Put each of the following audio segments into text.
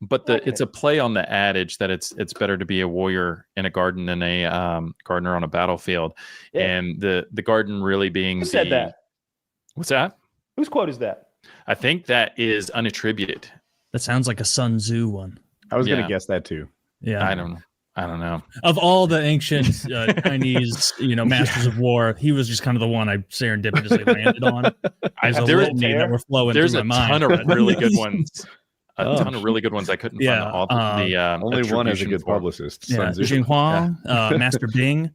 But it's a play on the adage that it's better to be a warrior in a garden than a gardener on a battlefield. Yeah. And the garden really being Who said that? What's that? Whose quote is that? I think that is unattributed. That sounds like a Sun Tzu one. I was going to guess that too. Yeah. I don't know. Of all the ancient Chinese, masters of war, he was just kind of the one I serendipitously landed on. There's a ton of really good ones. A ton of really good ones I couldn't find. All the only one is a good publicist. Yeah, Jing Huang, Master Bing,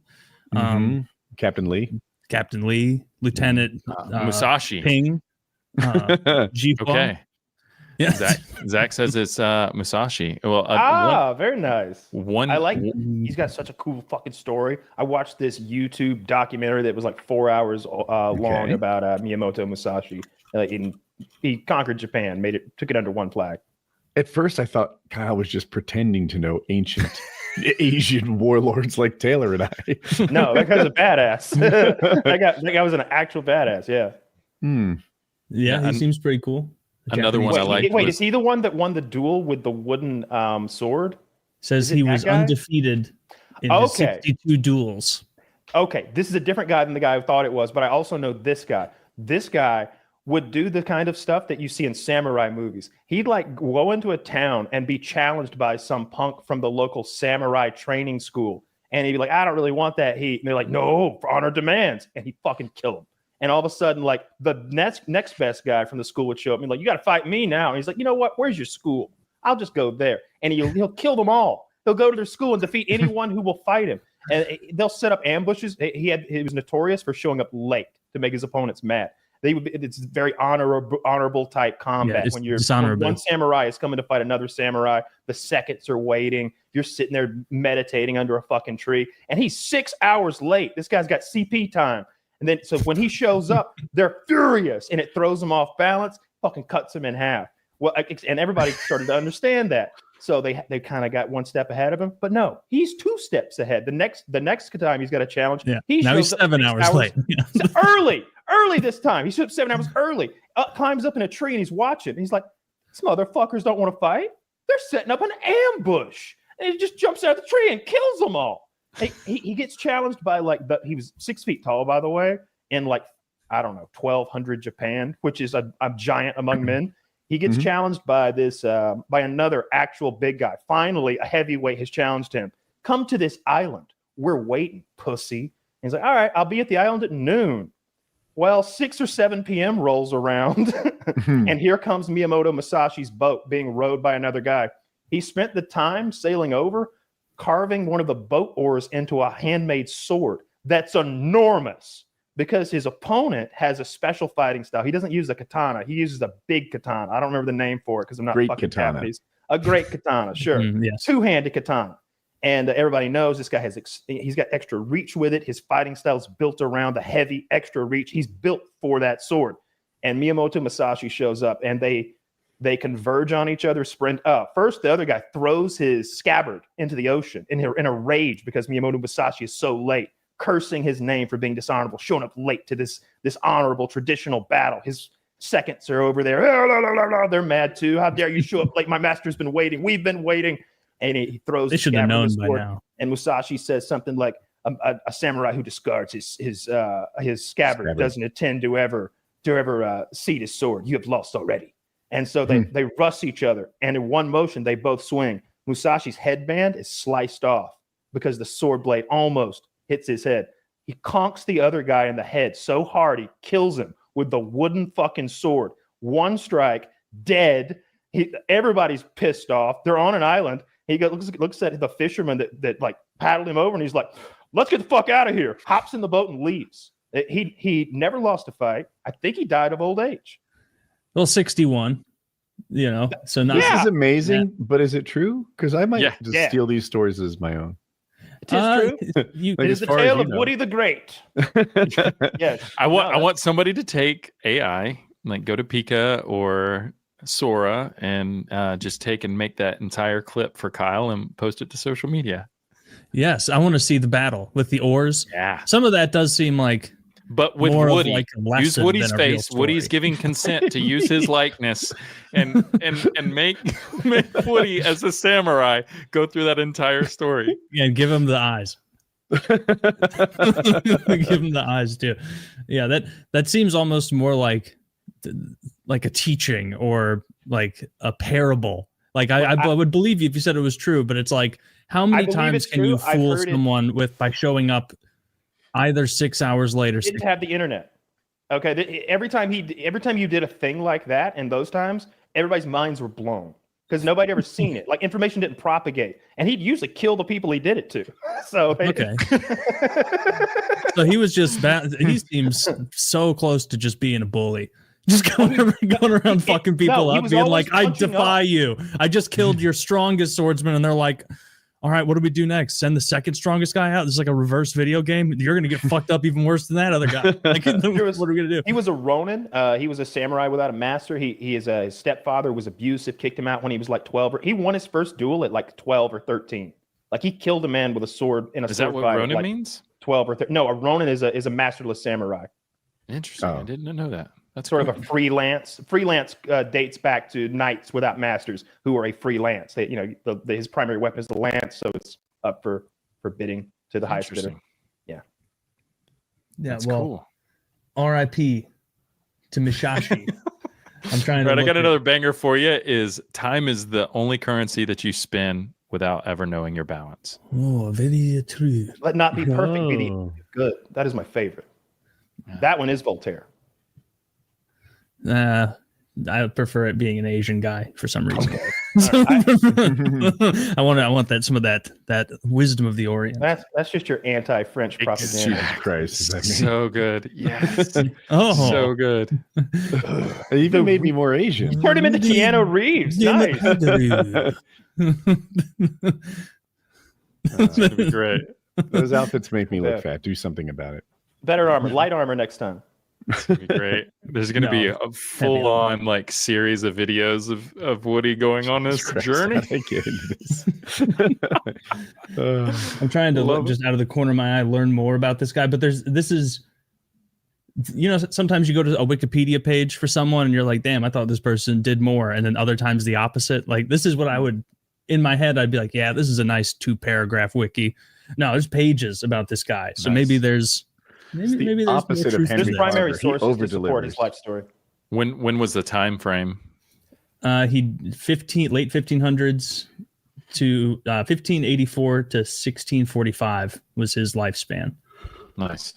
Captain Lee, Lieutenant Musashi, Ping, Ji Huang. Okay. Yeah. Zach says it's Musashi. Well, very nice. I like. He's got such a cool fucking story. I watched this YouTube documentary that was like 4 hours long about Miyamoto Musashi. He conquered Japan, took it under one flag. At first, I thought Kyle was just pretending to know ancient Asian warlords like Taylor and I. No, that guy's a badass. that guy was an actual badass. Yeah. Yeah, he seems pretty cool. Another one I like. Wait, is he the one that won the duel with the wooden sword? Says he was undefeated in his 62 duels. Okay, this is a different guy than the guy I thought it was, but I also know this guy. This guy would do the kind of stuff that you see in samurai movies. He'd go into a town and be challenged by some punk from the local samurai training school. And he'd be like, I don't really want that heat. And they're like, no, for honor demands. And he'd fucking kill him. And all of a sudden, the next best guy from the school would show up and be like, you got to fight me now. And he's like, you know what? Where's your school? I'll just go there. And he'll kill them all. He'll go to their school and defeat anyone who will fight him. And they'll set up ambushes. He was notorious for showing up late to make his opponents mad. It's very honorable type combat. When one samurai is coming to fight another samurai, the seconds are waiting. You're sitting there meditating under a fucking tree, and he's 6 hours late. This guy's got CP time. And then, so when he shows up, they're furious, and it throws them off balance, fucking cuts him in half. Well, and everybody started to understand that. So they kind of got one step ahead of him, but no, he's 2 steps ahead. The next time he's got a challenge, he's 7 hours late. Early this time. He shows up 7 hours early. Climbs up in a tree and he's watching. He's like, these motherfuckers don't want to fight. They're setting up an ambush, and he just jumps out of the tree and kills them all. He gets challenged by he was 6 feet tall, by the way, in 1200 Japan, which is a giant among men. He gets challenged by by another actual big guy. Finally, a heavyweight has challenged him. Come to this island. We're waiting, pussy. And he's like, all right, I'll be at the island at noon. Well, 6 or 7 p.m. rolls around, and here comes Miyamoto Musashi's boat being rowed by another guy. He spent the time sailing over, carving one of the boat oars into a handmade sword that's enormous, because his opponent has a special fighting style. He doesn't use a katana. He uses a big katana. I don't remember the name for it because I'm not fucking Japanese. A great katana, sure. Yes. Two-handed katana. And everybody knows this guy he's got extra reach with it. His fighting style is built around the heavy extra reach. He's built for that sword. And Miyamoto Musashi shows up, and they converge on each other, sprint up. First, the other guy throws his scabbard into the ocean in a rage because Miyamoto Musashi is so late, cursing his name for being dishonorable, showing up late to this honorable traditional battle. His seconds are over there. They're mad too. How dare you show up late? My master's been waiting. We've been waiting. And he throws. They should have known by now. And Musashi says something like, "A samurai who discards his scabbard doesn't intend to ever seat his sword. You have lost already." And so they rush each other, and in one motion they both swing. Musashi's headband is sliced off because the sword blade almost hits his head. He conks the other guy in the head so hard he kills him with the wooden fucking sword. One strike, dead. Everybody's pissed off. They're on an island. He looks at the fisherman that paddled him over, and he's like, let's get the fuck out of here. Hops in the boat and leaves. He never lost a fight. I think he died of old age. Well, 61, so not. This is amazing, but is it true? Because I might steal these stories as my own. It is true. It is the tale of Woody the Great. Yes. I want somebody to take AI, go to Pika or Sora, and just take and make that entire clip for Kyle and post it to social media. Yes, I want to see the battle with the oars. Yeah. Some of that does seem like but with more Woody. of like a Use lesson Woody's than a real face. Woody's story. giving consent to use his likeness, and make Woody as a samurai go through that entire story. Yeah, give him the eyes. Give him the eyes too. Yeah, that seems almost more like a teaching or like a parable. Like I would believe you if you said it was true, but it's like, how many believe times it's can you true. I've fool heard it. someone by showing up either 6 hours later? Didn't have the internet. Okay, every time you did a thing like that, and those times, everybody's minds were blown because nobody ever seen it. Like information didn't propagate, and he'd usually kill the people he did it to. So Okay. So he was just that. He seems so close to just being a bully. Just going around fucking people up, being like, I defy you. I just killed your strongest swordsman. And they're like, all right, what do we do next? Send the second strongest guy out? This is like a reverse video game. You're going to get fucked up even worse than that other guy. Like, what are we going to do? He was a Ronin. He was a samurai without a master. His stepfather was abusive, kicked him out when he was like 12. He won his first duel at like 12 or 13. Like he killed a man with a sword in a sword fight. Is that what Ronin means? 12 or 13. No, a Ronin is a masterless samurai. Interesting. I didn't know that. That's sort of a freelance. Freelance dates back to knights without masters who are a freelance. His primary weapon is the lance, so it's up for bidding to the highest bidder. Yeah. Yeah. That's well, cool. R.I.P. to Musashi. I'm trying to. Right, I got another banger for you. Is time is the only currency that you spend without ever knowing your balance. Oh, very true. Let not be perfect be the good. That is my favorite. Yeah. That one is Voltaire. I prefer it being an Asian guy for some reason. Okay. I want some of that wisdom of the Orient. That's just your anti-French propaganda. Jesus Christ, so good. Yes. So good. It even made me more Asian. You turned him into Keanu Reeves. Nice. That's gonna be great. Those outfits make me look fat. Do something about it. Better armor, light armor next time. It's gonna be great. There's gonna be a full-on like series of videos of Woody going on this journey. I get into this. I'm trying to look just out of the corner of my eye, learn more about this guy. But this is, sometimes you go to a Wikipedia page for someone and you're like, damn, I thought this person did more. And then other times the opposite. Like this is what I would, in my head, I'd be like, yeah, this is a nice 2-paragraph wiki. No, there's pages about this guy. So maybe the's maybe there's opposite of Henry. There's primary sources to support his life story. When was the time frame? Late 1500s to 1584 to 1645 was his lifespan. Nice.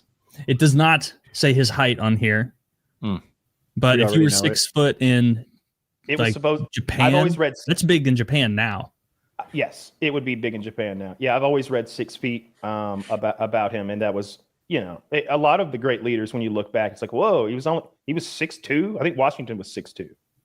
It does not say his height on here, but if you were 6 foot in Japan, I've always read that's big in Japan now. Yes, it would be big in Japan now. Yeah, I've always read 6 feet about him, and that was. A lot of the great leaders, when you look back, it's like, whoa, he was 6'2". I think Washington was 6'2".